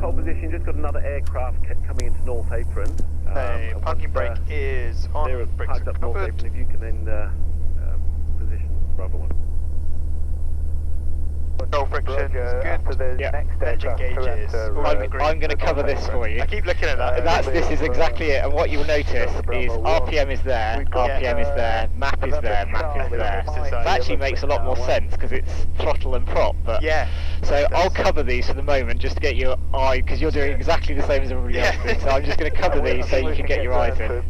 pole position, just got another aircraft coming into North Apron. Parking brake is on, they're brakes parked are up North covered. Apron, if you can then position Bravo 1. Control friction is good. Yeah. Engine gauges, all in the green. I'm going to cover this for you. I keep looking at that. This is exactly it, and what you'll notice is RPM is there, RPM is there, map is there, map is there. It actually makes a lot more sense because it's throttle and prop, but Yeah. so I'll cover these for the moment just to get your eye, because you're doing exactly the same as everybody else is, so I'm just going to cover these so you can get your eyes in.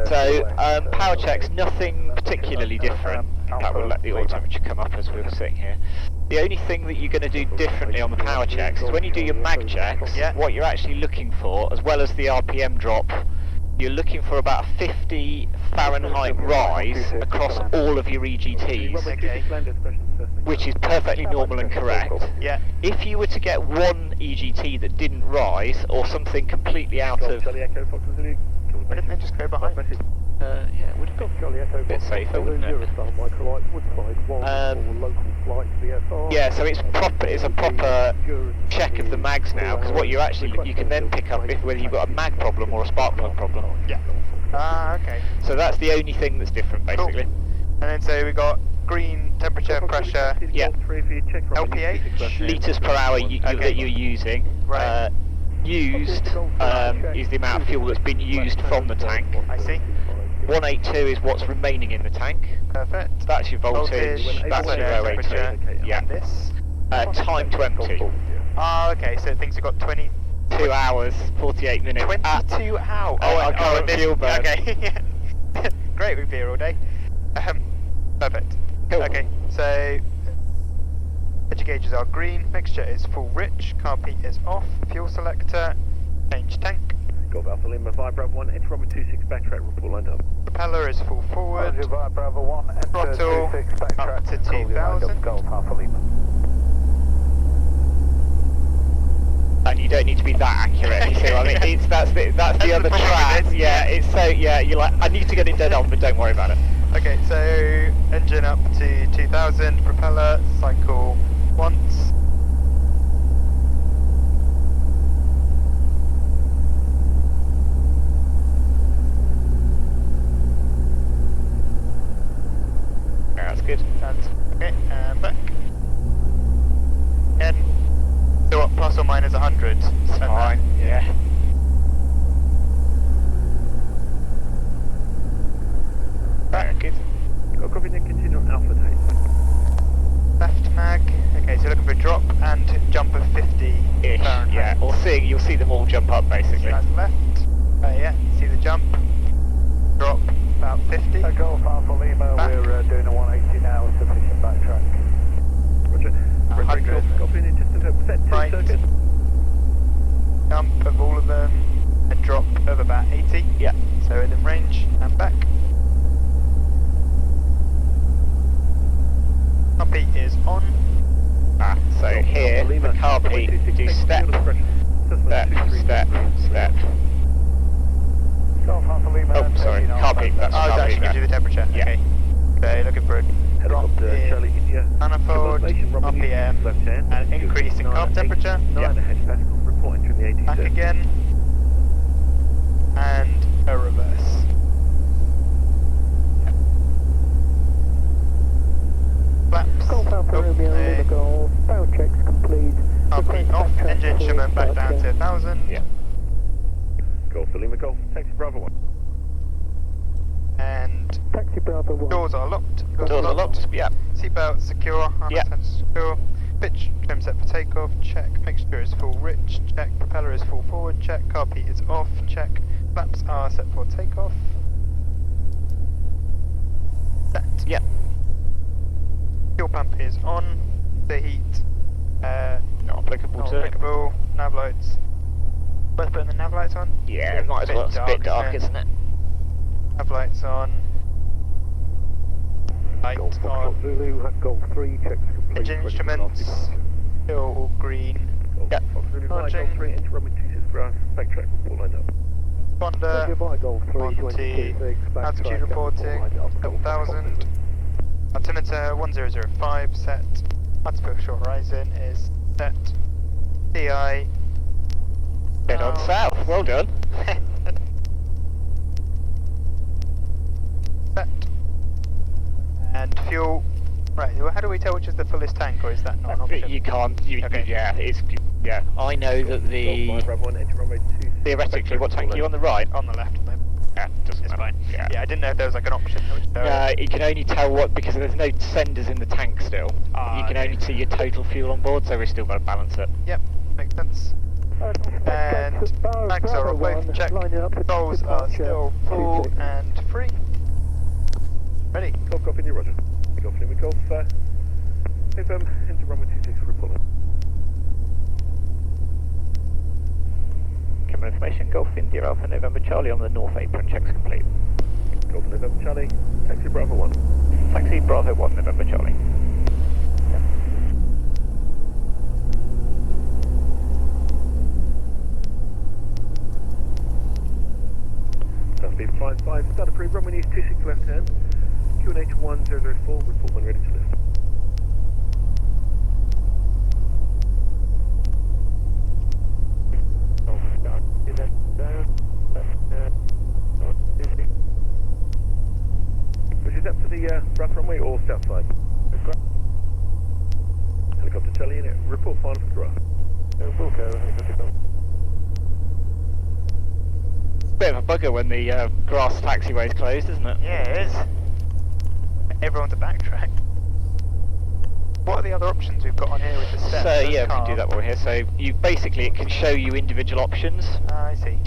So power checks, nothing particularly different. In fact, we'll let the oil temperature come up as we're sitting here. The only thing that you're going to do differently on the power checks is when you do your mag checks, what you're actually looking for, as well as the RPM drop, you're looking for about a 50 Fahrenheit rise across all of your EGTs, which is perfectly normal and correct. Yeah. If you were to get one EGT that didn't rise, or something completely out of... Why didn't they just go behind me? Yeah, it would have been a bit safer, wouldn't it? Yeah, so it's proper. It's a proper check of the mags now, because what you actually you can then pick up if whether you've got a mag problem or a spark plug problem. Yeah. Ah, okay. So that's the only thing that's different, basically. Cool. And then so we got green temperature, pressure, Yeah. LPH, Litres per hour that you're using. Right. Used is the amount of fuel that's been used from the tank. I see. 182 is what's remaining in the tank. Perfect. That's your voltage. That's your temperature. OA2. Yeah. And this. Time to empty. Ah, okay. So things have got 2 hours, 48 minutes. 22 hours. Our current fuel burn. Okay. Great, we'd be here all day. Perfect. Cool. Okay. So energy gauges are green. Mixture is full rich. Carb heat is off. Fuel selector. Change tank. Golf Alpha Lima 5 Bravo 1, enter runway 26 backtrack, report lined up. Propeller is full forward. Bravo 1, enter Throttle 26 up backtrack, to 2000. Golf Alpha Lima. And you don't need to be that accurate. You see what I mean? That's the other track. Yeah. It's so you're like, I need to get it dead on, but don't worry about it. Okay. So engine up to 2000. Propeller cycle once. That's good. That's okay, and back. And so what, plus or minus 100? Fine. Yeah. Back. Good. Got copy then continue on Alpha tape. Left mag. Okay, so looking for a drop and jump of 50 Ish. Fahrenheit. Yeah. Or you'll see them all jump up basically. That's left. Yeah, see the jump. Drop about 50. Golf Alpha Lima, Back. we're doing a 180 now, sufficient backtrack. Roger. 100. Copy in just a set 2 Right. circuit. Jump of all of them. A drop of about 80. Yeah. So within range and back. Top heat is on. So here, the carb heat, do step, step. Golf Alpha Lima. Oh, sorry, carb heat, that's Oh, that carb actually heat gives you the temperature. Yeah. Okay. So looking for a drop Helicopter Charlie in India. manifold, Runway RPM, left hand. and increase in carb temperature. 9.5 Pascal, report entering the 80 Back again. And a reverse. Flaps. Golf Alpha Romeo Lima Golf, power checks complete. Carb heat off, engine instrument back down to 1000. Yeah. Golf Lima Golf, taxi Bravo 1. And Taxi Bravo 1. doors are locked. Doors are locked. Yeah. Seatbelt secure. Yeah. Secure. Pitch trim set for takeoff. Check. Mixture is full rich. Check. Propeller is full forward. Check. Carb heat is off. Check. Flaps are set for takeoff. Set. Yeah. Fuel pump is on. The heat. Not applicable Not to it. applicable. Nav lights. Worth putting the nav lights on? Yeah, might as well. It's a bit dark, isn't it? Nav lights on. Light Golf on. Foxtrot Zulu, Golf 3, checks complete. Engine instruments. Still all green. Golf Fox Zulu 5 Golf Charging. 3, enter runway 26 grass, backtrack, report lined up. Honda. Goodbye, Golf 3, Monty, 22.6, backtrack, altitude reporting, lined up, Golf 1000. Altimeter 1005 set. Artificial horizon is set. TI gone south. Well done. Set. And fuel. Right, well, how do we tell which is the fullest tank, or is that not an option? You can't. Okay. Yeah, it's. Yeah, I know that the. Golf 5 1, enter runway 26. Theoretically, what tank are you on the right? On the left, at the moment. Yeah, doesn't It's matter. fine. Yeah. Yeah, I didn't know if there was like an option. You can only tell what because there's no senders in the tank still. Ah, You can okay. only see your total fuel on board, so we've still got to balance it. Yep, makes sense. And flags are on both, check. Goals are still full and free. Ready? Golf, India, roger. Golf, Lima, Golf, FM, enter runway 26, report. Camera information, Golf India Alpha November Charlie on the north apron, checks complete. Golf, November, Charlie, taxi Bravo 1. Taxi Bravo 1 November Charlie. Speed 55, start approved, runway news 26 left hand, QNH 1004, report when ready to lift. Which is up to the rough runway or south side? Helicopter Charlie unit, report final for the graph. Bit of a bugger when the grass taxiway is closed, isn't it? Yeah, it is. Everyone's a backtrack. What are the other options we've got on here with the steps? So yeah, we can do that while we're here. So you basically it can show you individual options. I see.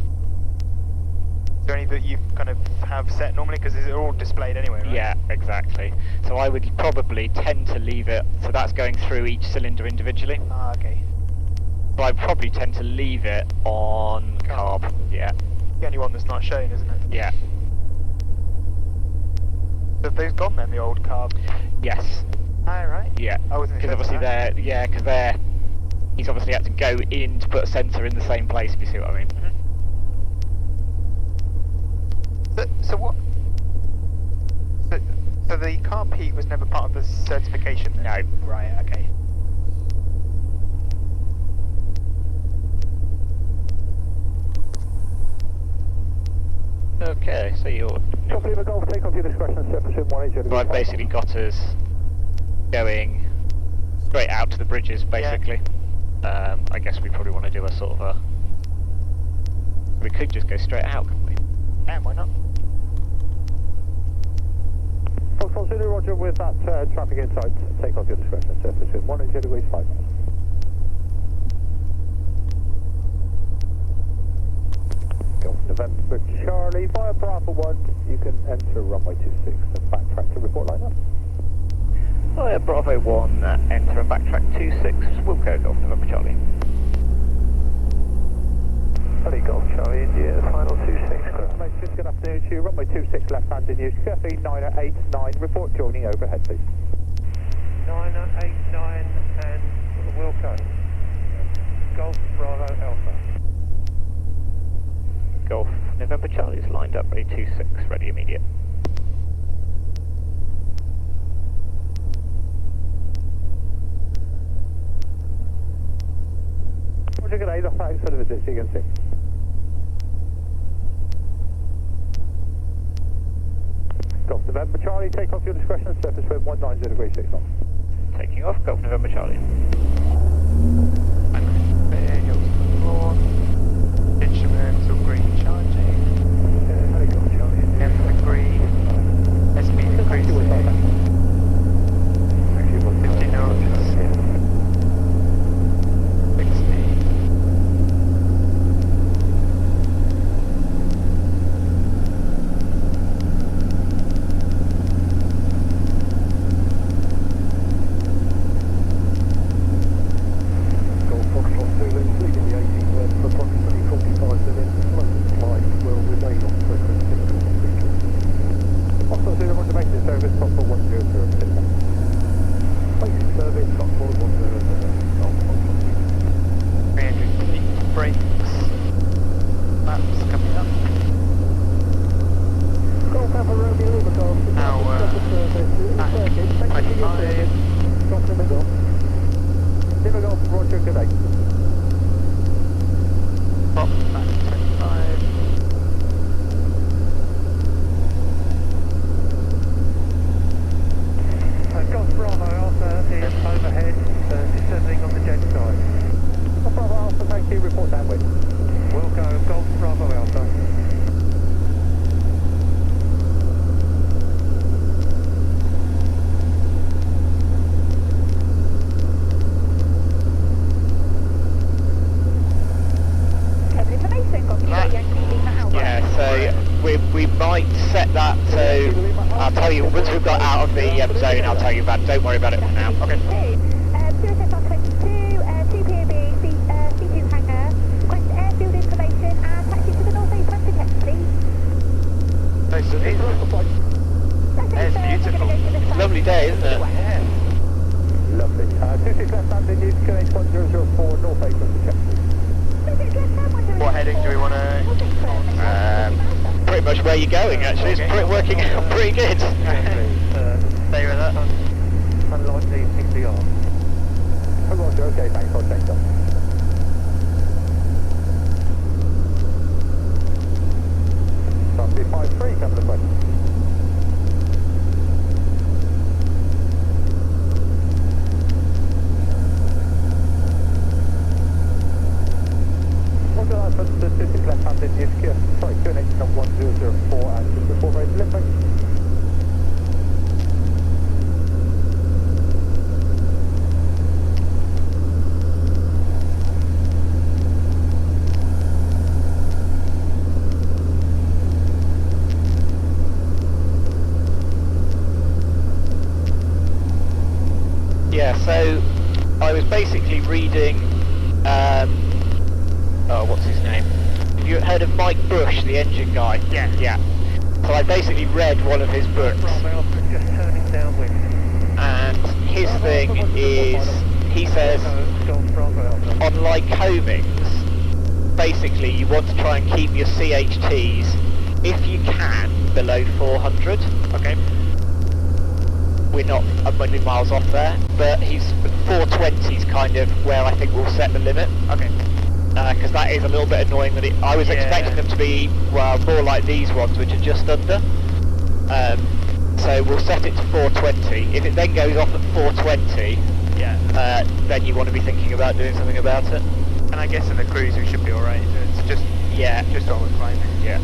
Is there any that you kind of have set normally because they're all displayed anyway, right? Yeah, exactly. So I would probably tend to leave it. So that's going through each cylinder individually. Ah, okay. So I probably tend to leave it on carb. Yeah. The only one that's not shown, isn't it? Yeah. So have those gone then, the old carb? Yes. Aye, right. Yeah. I wasn't Because obviously that. he's obviously had to go in to put a sensor in the same place, if you see what I mean. So what? So the carb heat was never part of the certification then? No. Right, okay. Okay, so you're... Golf Lima Golf, take off your discretion, surface wind 180. So I've basically got us going straight out to the bridges, basically. Yeah. I guess we probably want to do a sort of a... We could just go straight out, couldn't we? Yeah, why not? Foxtrot Zulu, roger, with that traffic inside, take off your discretion, surface wind 180 degrees 5 knots. Golf November Charlie, via Bravo 1, you can enter runway 26 and backtrack to report line up. Via Bravo 1, enter and backtrack 26, Wilco, Golf November Charlie. Hello, Golf Charlie, India, final 26. Good afternoon to you, runway 26 left hand in use, Chevy 989, report joining overhead please. 989 and Wilco. Golf Bravo Alpha. Golf November Charlie's lined up, ready 26, ready immediate. Roger, good day, the flags for the visit, so you can see. Golf November Charlie, take off your discretion, surface wind 190 degrees 6 knots. Taking off, Golf November Charlie. Instruments of green charging. Hello, Golf Charlie. M degree. SP decrease. 50 knots. 60. Golf Foxtrot Zulu, leaving the 18 west for approximately 45 minutes. London flight will remain on frequency. Foxtrot Zulu, roger, maintenance service, Foxtrot 1006. Basic service, Foxtrot 1006. Golf Foxtrot Zulu. 300 feet. Brakes. Maps coming up. Golf Alpha Romeo Lima Golf. Hour. Back. 25. Golf Lima Golf. Lima Golf, roger, good day. Pop. Yankee, report downwind. We'll go Golf Bravo Alpha. Yeah, so we might set that, so I'll tell you, once we've got out of the zone, I'll tell you about it. Don't worry about it for now. Okay. C2 hangar, request airfield information and taxi to the north east front check, please. Nice to meet you. It's beautiful. It's a lovely day, isn't it? Yeah. Lovely. 26 left hand in use, QNH 1004, north east front check, please. What heading do we want to... Pretty much where you're going, actually. It's working out pretty good. Stay with that. Unlikely PCR. Oh, Roger, okay, thanks, I'll check that. Runway 53, coming to question. Roger that, from the 26 left hand in use, QNH 1004 and just before very delivery. Yeah, so I was basically reading, what's his name? Have you heard of Mike Bush, the engine guy? Yeah. So I basically read one of his books, Bravo Alpha just turning downwind. and his thing is, he says, Golf Bravo Alpha. on Lycomings, basically you want to try and keep your CHTs, if you can, below 400. Okay. We're not a million miles off there, but 420 is kind of where I think we'll set the limit. Okay. Because that is a little bit annoying that I was expecting them to be, well, more like these ones, which are just under. So we'll set it to 420. If it then goes off at 420, then you want to be thinking about doing something about it. And I guess in the cruise we should be alright. It's just always fine. Yeah.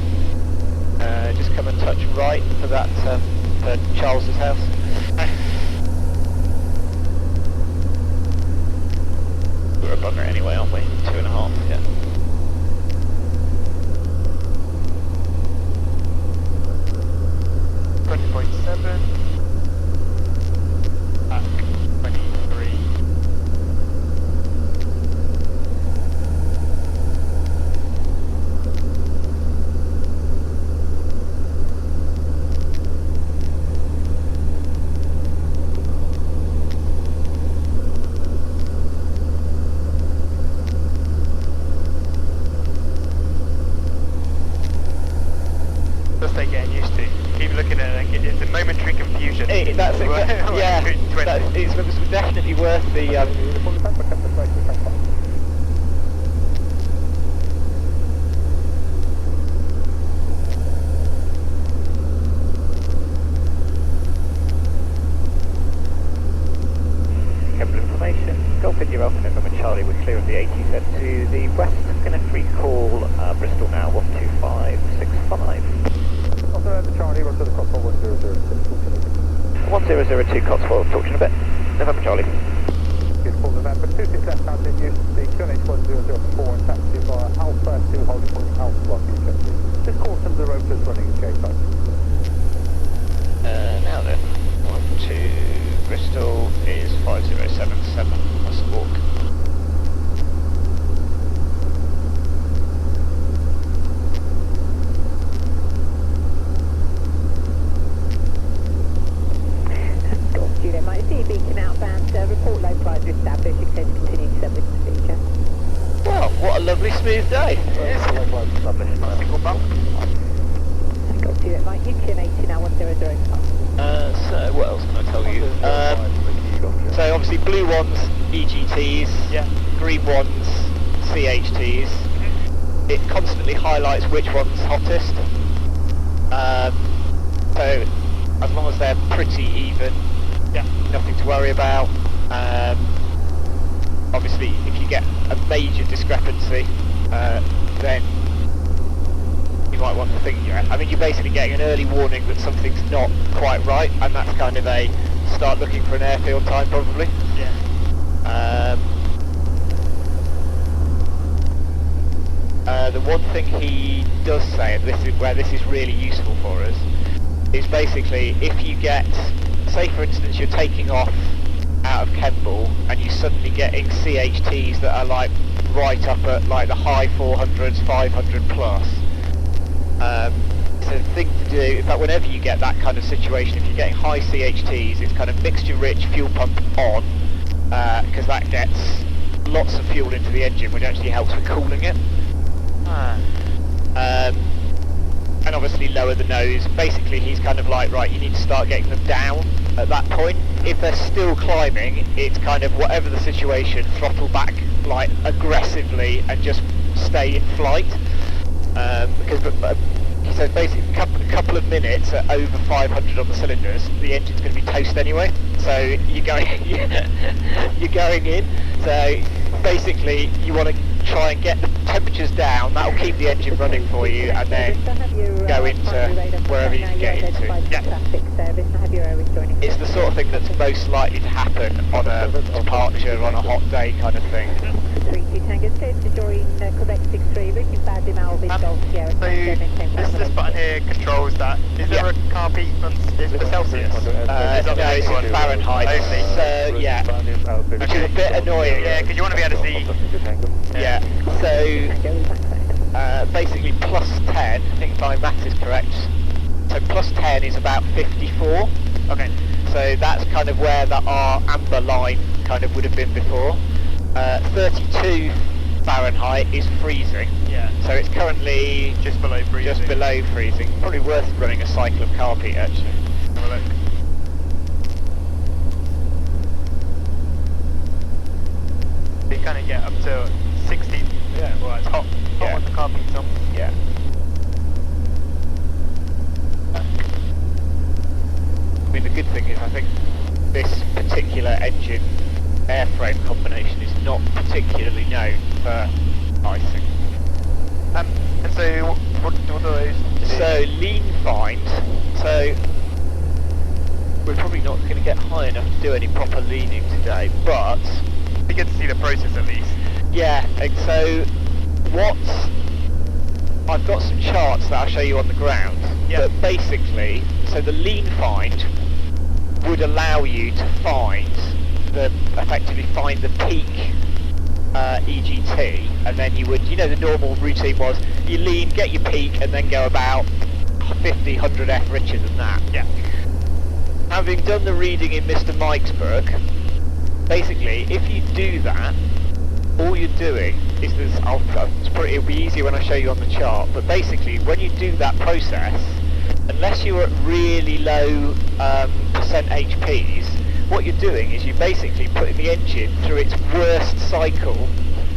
Just come and touch right for that, for Charles's house. We're a bugger anyway, aren't we? 2.5, yeah. .7 back 23. Just like getting used to. Keep looking at it, it's a momentary confusion. That's it. Yeah, it's definitely worth the. Couple of information. Golf India Alpha November Charlie, we're clear of the 80 set to the west. Going to free call Bristol now 12565. November Charlie, roger the Cotswold 1006. 1002 Cotswold, talk to you in a bit. November Charlie. Beautiful November, 26 left hand in use, the QNH 1004 and taxi via Alpha 2 holding point Alpha Block UK. Just caution the rotors running at J-type. Now then, 12 Bristol is 5077, must walk. Unit, might see beacon outbound, report localizer established, extend to continue to with procedure. Well, what a lovely smooth day. Single bump. Got unit, Mike, UTN 80 now 1005. So what else can I tell you? So obviously blue ones EGTs, green ones CHTs. It constantly highlights which one's hottest. So as long as they're pretty even, nothing to worry about. Obviously if you you get a major discrepancy, then you might want to think, I mean, you're basically getting an early warning that something's not quite right, and that's kind of a start looking for an airfield time probably. Yeah. The one thing he does say, and this is where this is really useful for us, is basically if you get, say for instance you're taking off out of Kemble and you're suddenly getting CHTs that are like right up at like the high 400s, 500 plus. So the thing to do, in fact whenever you get that kind of situation, if you're getting high CHTs, it's kind of mixture rich fuel pump on, because that gets lots of fuel into the engine, which actually helps with cooling it. And obviously lower the nose. Basically he's kind of like, right, you need to start getting them down at that point. If they're still climbing, it's kind of whatever the situation, throttle back like aggressively and just stay in flight. Because he said basically a couple of minutes at over 500 on the cylinders, the engine's going to be toast anyway. So you're going in. So basically you want to try and get the temperatures down. That'll keep the engine running for you, and then go into wherever you can get into. It's the sort of thing that's most likely to happen on a departure on a hot day kind of thing. So this button here controls that. Is there a carb heat is it Celsius? No, it's in Fahrenheit. So yeah, which is a bit annoying. Yeah, because you want to be able to see. Yeah. So basically plus 10. I think if my maths is correct. So plus 10 is about 54. Okay. So that's kind of where our amber line kind of would have been before. 32 Fahrenheit is freezing. Yeah. So it's currently just below freezing. Just below freezing. Probably worth running a cycle of carb heat actually. Have a look. You kind of get up to 60. Yeah. Well, it's hot. Hot when the carb heat's on. Yeah. I mean, the good thing is I think this particular engine airframe combination is not particularly known for icing. And so what are those? So lean find. So we're probably not going to get high enough to do any proper leaning today, but it'd be good to see the process at least. Yeah. And so I've got some charts that I'll show you on the ground. Yeah. But basically, so the lean find would allow you to effectively find the peak EGT, and then you would, the normal routine was you lean, get your peak, and then go about 50, 100 F richer than that. Yeah. Having done the reading in Mr. Mike's book, basically, if you do that, all you're doing is it'll be easier when I show you on the chart, but basically, when you do that process, unless you're at really low percent HPs, what you're doing is you're basically putting the engine through its worst cycle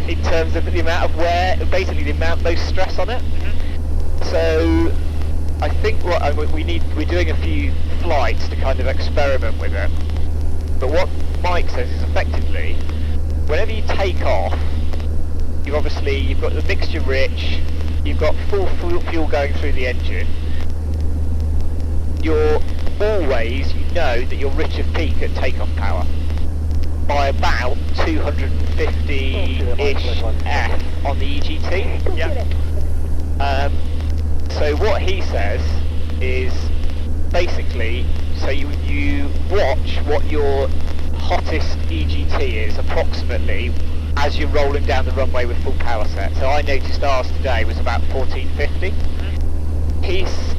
in terms of the amount of wear, basically the amount most stress on it. Mm-hmm. So I think we're doing a few flights to kind of experiment with it. But what Mike says is effectively, whenever you take off, you've got the mixture rich, you've got full fuel going through the engine. You're always, that you're rich of peak at takeoff power by about 250-ish F on the EGT. Yeah. So what he says is basically, so you watch what your hottest EGT is approximately as you're rolling down the runway with full power set. So I noticed ours today was about 1450.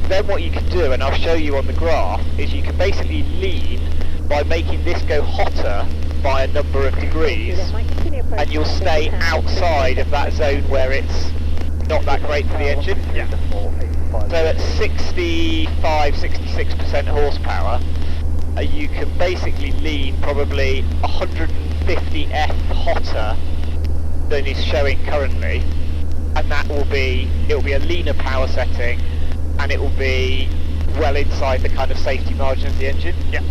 Then what you can do, and I'll show you on the graph, is you can basically lean by making this go hotter by a number of degrees, and you'll stay outside of that zone where it's not that great for the engine. Yeah. So at 65-66% horsepower, you can basically lean probably 150 F hotter than is showing currently, and it'll be a leaner power setting, and it will be well inside the kind of safety margin of the engine. Yeah.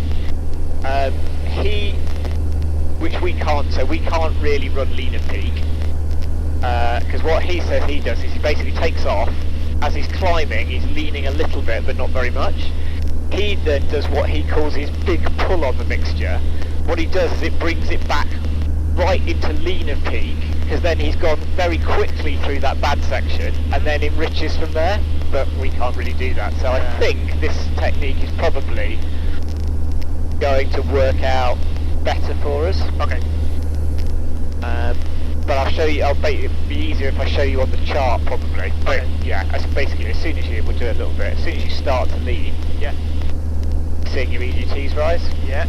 which we can't. So we can't really run lean of peak, because what he says he does is he basically takes off. As he's climbing, he's leaning a little bit, but not very much. He then does what he calls his big pull on the mixture. What he does is it brings it back right into lean of peak, because then he's gone very quickly through that bad section, and then enriches from there. But we can't really do that, so I think this technique is probably going to work out better for us. Okay. But I'll show you. It'd be easier if I show you on the chart, probably. But yeah, that's basically as soon as we'll do it a little bit. As soon as you start to lean, seeing your EGTs rise. Yeah.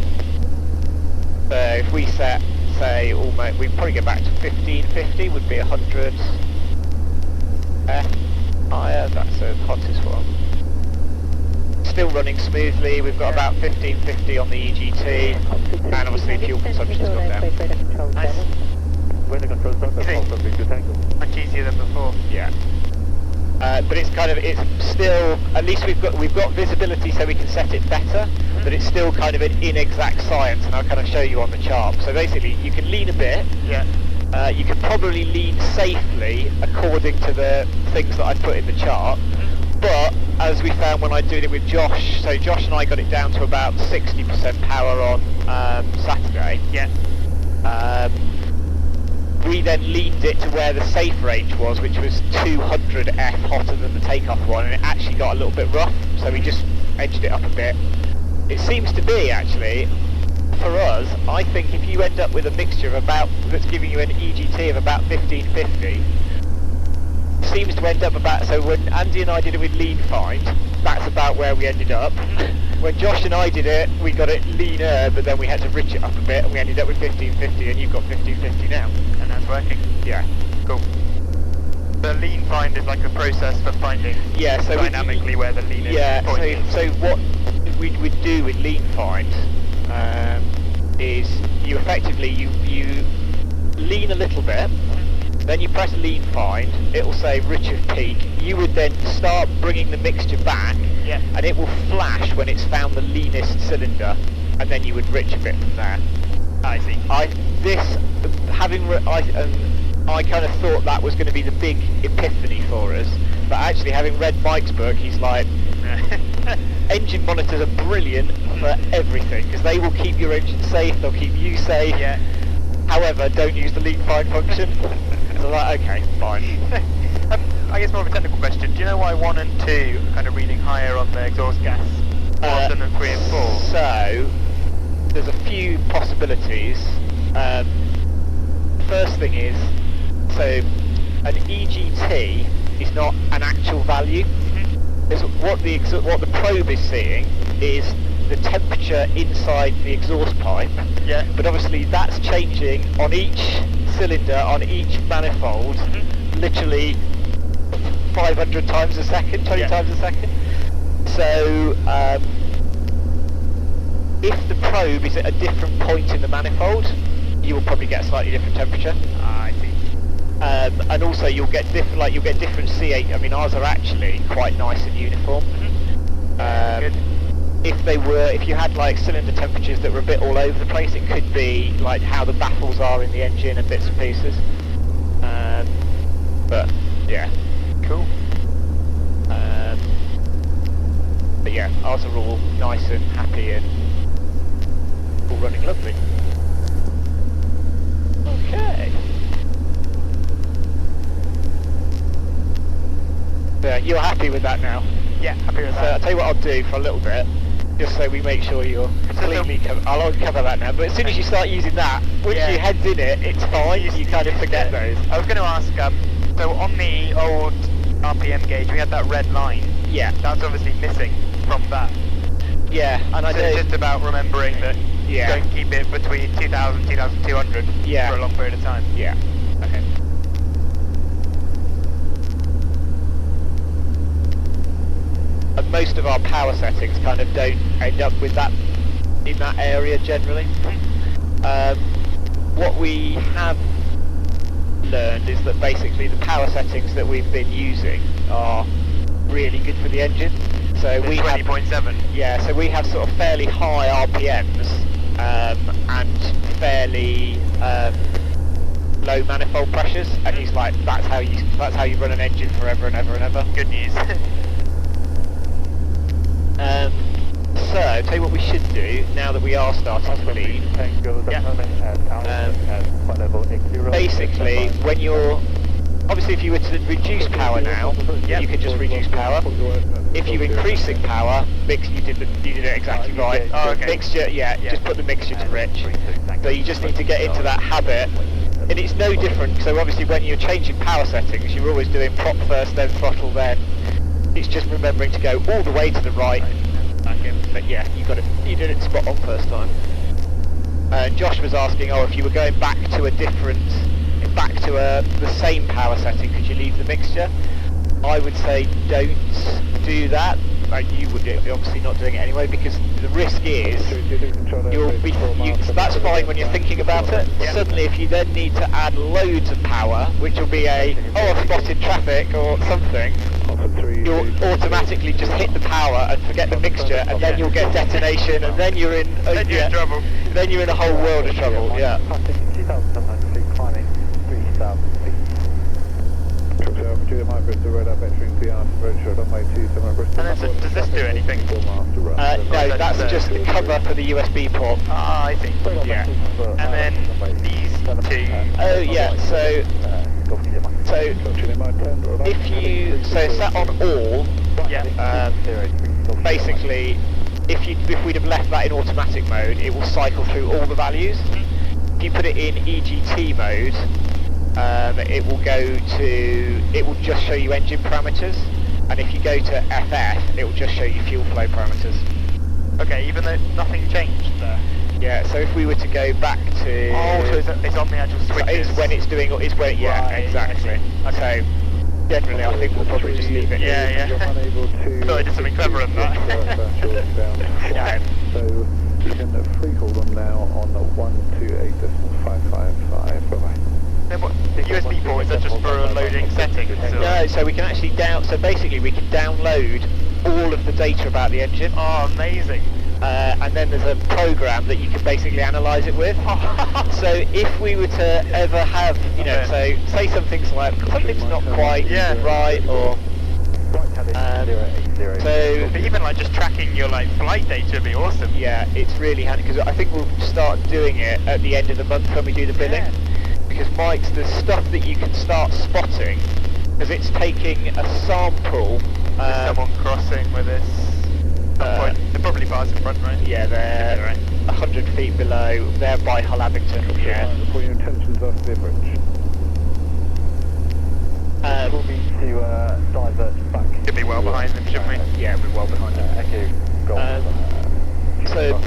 So if we set, say, almost, we'd probably go back to 1550. Would be 100 F higher. That's the hottest one. Still running smoothly. We've got about 1550 on the EGT, and obviously fuel consumption's gone down. Nice. When the control starts, that's also big tango. Much easier than before. Yeah. But it's still, at least we've got visibility so we can set it better, but it's still kind of an inexact science, and I'll kind of show you on the chart. So basically, you can lean a bit. Yeah. You can probably lean safely according to the things that I put in the chart. But as we found when I did it with Josh, so Josh and I got it down to about 60% power on Saturday. Yeah. We then leaned it to where the safe range was, which was 200 F hotter than the takeoff one, and it actually got a little bit rough, so we just edged it up a bit. It seems to be, actually, for us, I think if you end up with a mixture of about, that's giving you an EGT of about 1550, seems to end up about, so when Andy and I did it with lean find, that's about where we ended up. When Josh and I did it, we got it leaner, but then we had to rich it up a bit, and we ended up with 1550, and you've got 1550 now. And that's working. Yeah. Cool. The lean find is like a process for finding So dynamically where the lean point is. So what we would do with lean find is you effectively you lean a little bit, then you press lean find, it will say rich of peak. You would then start bringing the mixture back, and it will flash when it's found the leanest cylinder, and then you would rich a bit from there. I see. I kind of thought that was going to be the big epiphany for us, but actually having read Mike's book, he's like, engine monitors are brilliant for everything, because they will keep your engine safe, they'll keep you safe. Yeah. However, don't use the lean find function. So like, okay, fine. I guess more of a technical question. Do you know why 1 and 2 are kind of reading higher on the exhaust gas more often than 3 and 4? So, there's a few possibilities. First thing is, so an EGT is not an actual value. What the probe is seeing is the temperature inside the exhaust pipe. Yeah. But obviously that's changing on each cylinder, on each manifold, literally 500 times a second, 20 times a second. So if the probe is at a different point in the manifold, you will probably get a slightly different temperature. I see. And also you'll get different C8. I mean, ours are actually quite nice and uniform. Good. If you had like cylinder temperatures that were a bit all over the place, it could be like how the baffles are in the engine and bits and pieces. But yeah, cool. But yeah, ours are all nice and happy and all running lovely. Okay. Yeah, you're happy with that now? Yeah, happy with So that. I'll tell you what I'll do for a little bit, just so we make sure you're completely covered. I'll cover that now, but as soon as you start using that, once your head's in it, it's fine, you kind of forget those. I was going to ask, so on the old RPM gauge, we had that red line. Yeah. That's obviously missing from that. Yeah, and I So know... it's just about remembering that don't keep it between 2000 2200 for a long period of time. Yeah. Okay. And most of our power settings kind of don't end up with that in that area generally. What we have learned is that basically the power settings that we've been using are really good for the engine. So we have 20.7. Yeah, so we have sort of fairly high RPMs and fairly low manifold pressures, and he's like, that's how you run an engine forever and ever and ever. Good news. So, tell you what we should do now that we are starting to lead. Basically, when you're obviously, if you were to reduce power now, you can just reduce power. If you're increasing power, you did it exactly right. Oh, okay. Mixture, just put the mixture to rich. So you just need to get into that habit, and it's no different. So obviously, when you're changing power settings, you're always doing prop first, then throttle, then. It's just remembering to go all the way to the right. But yeah, you got it. You did it spot on first time. And Josh was asking, if you were going back to the same power setting, could you leave the mixture? I would say don't do that. You would be obviously not doing it anyway, because the risk is that's fine when you're thinking about it. Suddenly, if you then need to add loads of power, which will be I've spotted traffic or something, you'll automatically just hit the power and forget the mixture, and then you'll get detonation, and then you're in trouble. Then you're in a whole world of trouble. Yeah. And then does this do anything? No, that's just the cover for the USB port. Ah, I see. Yeah. And then these two. Oh yeah. So if you set on all, basically, if we'd have left that in automatic mode, it will cycle through all the values. If you put it in EGT mode, it will just show you engine parameters, and if you go to FF, it will just show you fuel flow parameters. Okay, even though nothing changed there. Yeah, so if we were to go back to... so it's on the actual switches. It's when it's doing... exactly. So, generally I think we'll probably just leave it. Yeah. Thought I did something clever on that. Yeah. So, you can freehold them now on 128.555. Bye-bye. Then what, the USB port, is that just for loading settings? No, so we can actually basically we can download all of the data about the engine. Oh, amazing. And then there's a program that you can basically analyse it with. So if we were to ever have, so say something's not quite right, or but even like just tracking your flight data would be awesome. Yeah, it's really handy, because I think we'll start doing it at the end of the month when we do the billing. Because Mike's, there's stuff that you can start spotting, because it's taking a sample. There's someone crossing with this. They're probably bars in front, right? Yeah, they're 100 feet below. They're by Hull Abington. Yeah. For your intentions of the bridge. We'll need to divert back. Should be well behind them, shouldn't we? Yeah, we're well behind them. So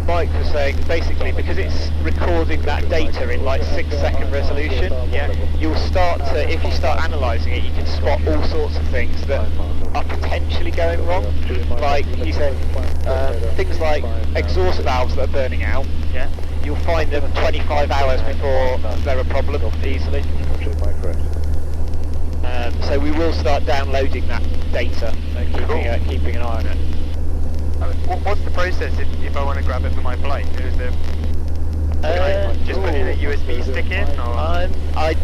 Mike was saying, basically, because it's recording that data in 6-second resolution, you'll start to, if you start analysing it, you can spot all sorts of things that are potentially going wrong. Like he said, things like exhaust valves that are burning out. Yeah. You'll find them 25 hours before they're a problem easily. So we will start downloading that data and keeping an eye on it. What's the process if I want to grab it for my flight? Is there just put in a USB stick in, or? I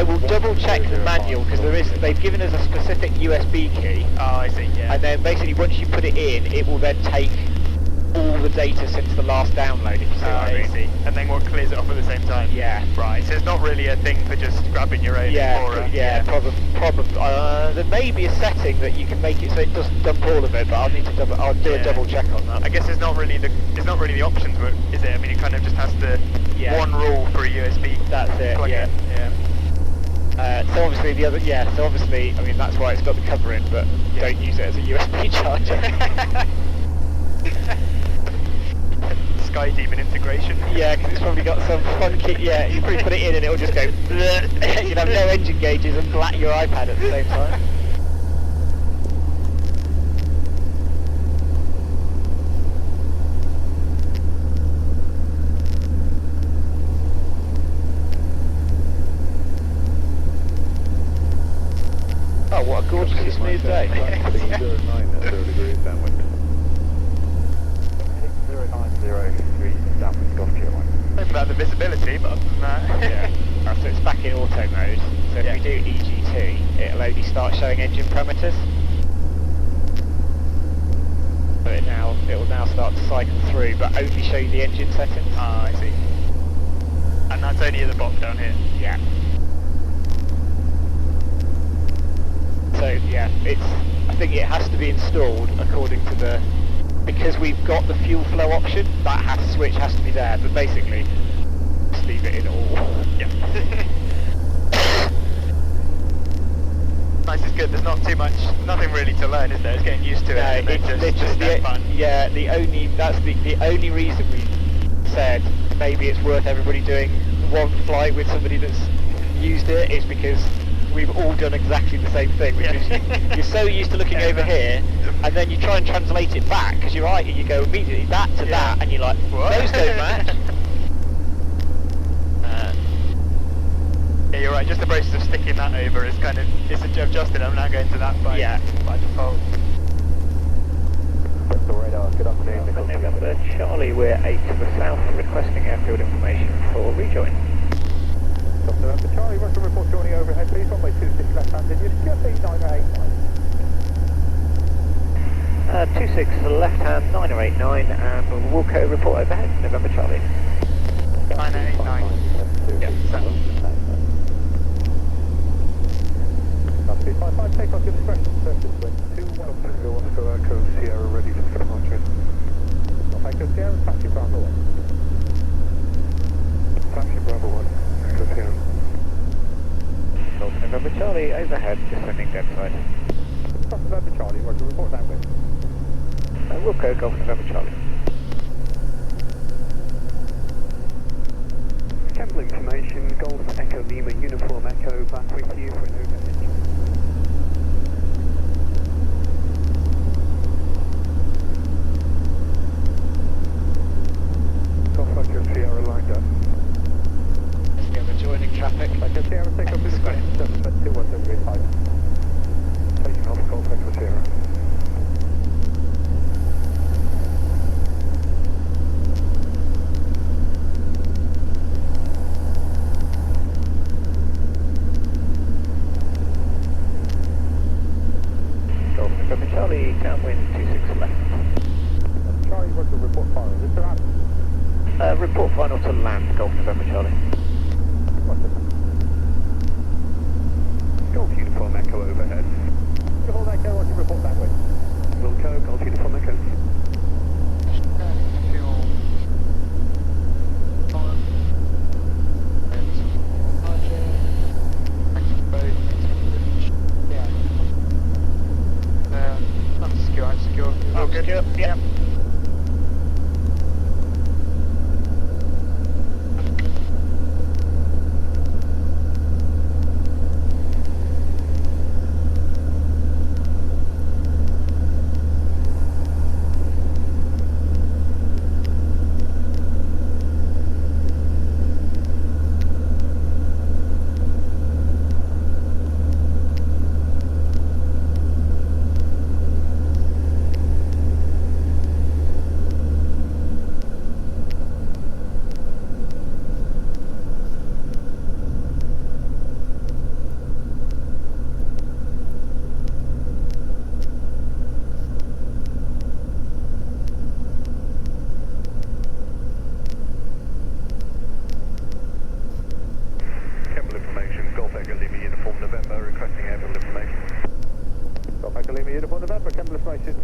will double check the manual, because they've given us a specific USB key. Oh, I see. Yeah. And then basically once you put it in, it will then take all the data since the last download, if you see what I mean. See. And then what clears it off at the same time? Yeah. Right, so it's not really a thing for just grabbing your own Explorer. Probably. There may be a setting that you can make it so it doesn't dump all of it, but I'll do a double check on that. I guess it's not really the options, is it? I mean, it kind of just has the one rule for a USB. That's it. Plug in. So obviously I mean that's why it's got the cover in, but don't use it as a USB charger. Sky Demon integration. Yeah, because it's probably got some funky. Yeah, you probably put it in and it'll just go. You'd have no engine gauges and black your iPad at the same time. Oh, what a gorgeously smooth day. 0903 downwind Golf G-IANC. Sorry about the visibility, but other than that... Yeah. So it's back in auto mode. So if we do EGT, it'll only start showing engine parameters. So it will now start to cycle through, but only show you the engine settings. Ah, I see. And that's only at the bottom down here? Yeah. So yeah, I think it has to be installed according to the, because we've got the fuel flow option, that switch has to be there, but basically, just leave it in all. Yeah. Nice is good, there's not too much, nothing really to learn, is there? It's getting used to it, and then just fun. Yeah, that's the only reason we said maybe it's worth everybody doing one flight with somebody that's used it is because we've all done exactly the same thing, which is you're so used to looking over here, and then you try and translate it back, because you're right, you go immediately that to that, and you're like, what? Those don't match. Yeah, you're right, just the process of sticking that over is kind of, it's adjusted, I'm now going to that by default. Bristol radar, good afternoon. November Charlie, we're 8 to the south, requesting airfield information for rejoin. November Charlie, Russian report joining overhead, please, runway 26 left hand, use JPI EDM830. 26 left hand, 9089, and Wilco report overhead, November Charlie. 9089. Yep, settled. 355, take off your discretion, surface wind, 21. Go Echo Sierra, ready for departure. Echo Sierra, taxi Bravo 1. Taxi Bravo 1, Echo Sierra. Golf November Charlie, overhead, descending dead side. Golf November Charlie, Roger, report downwind. Wilco, Golf November Charlie. Chemical information, Golf Echo Lima, Uniform Echo, back with you for an overhead. Sierra lined up. Let's get the joining traffic. Echo Sierra, take off with discretion, surface wind, 21035. Taking off, Golf Echo Sierra. Golf November Charlie, downwind 26 left. Charlie, Roger, report final. Is this around? Report final to land, Golf November Charlie. Golf Uniform Echo overhead. Hold Echo, Roger, report that way. Wilco, Golf Uniform Echo. Secure. Oh, good. Yep.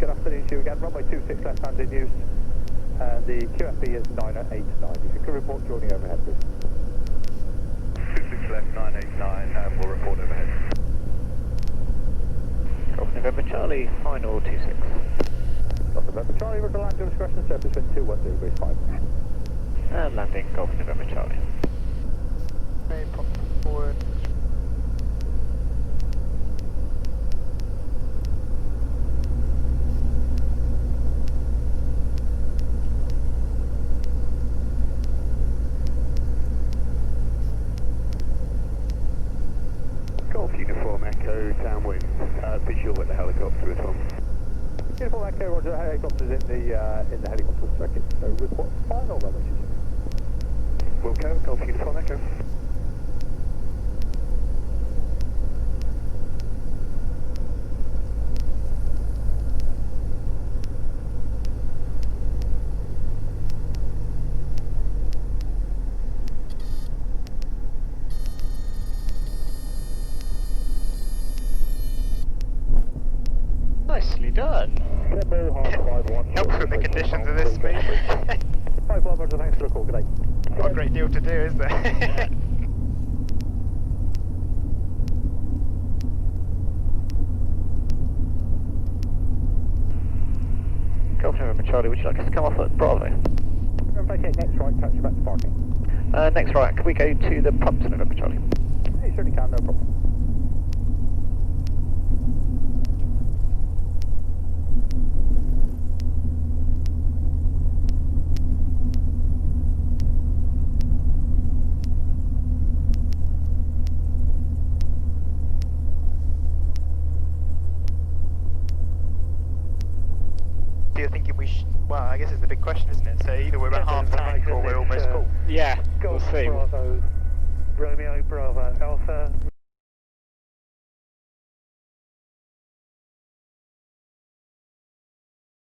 Good afternoon to you again. Runway 26 left hand in use. The QFB is 989. If you could report joining overhead, please. 26 left, 989, and we'll report overhead. Golf November Charlie, final 26. Golf November Charlie, with the land your discretion, surface wind 210 degrees 5. And landing, Golf November Charlie. Forward. Golf Uniform Echo, downwind, visual at the helicopter at home. Uniform Echo, Roger. Helicopters in the helicopter circuit. So report final runway 26. Wilco, Golf Uniform Echo. Nicely done. Helps with the conditions of this speed. 5-1, Roger. Thanks for the call. Good day. Not a great deal to do, is there? Golf November Charlie, would you like us to come off at Bravo? Okay, next right, touch you back to parking. Next right, can we go to the pumps in November Charlie? Yeah, you certainly can, no problem. So you're thinking well, I guess it's the big question, isn't it? So either we're about half tank or we're almost full. Yeah, we'll Golf see. Bravo, Romeo Bravo Alpha.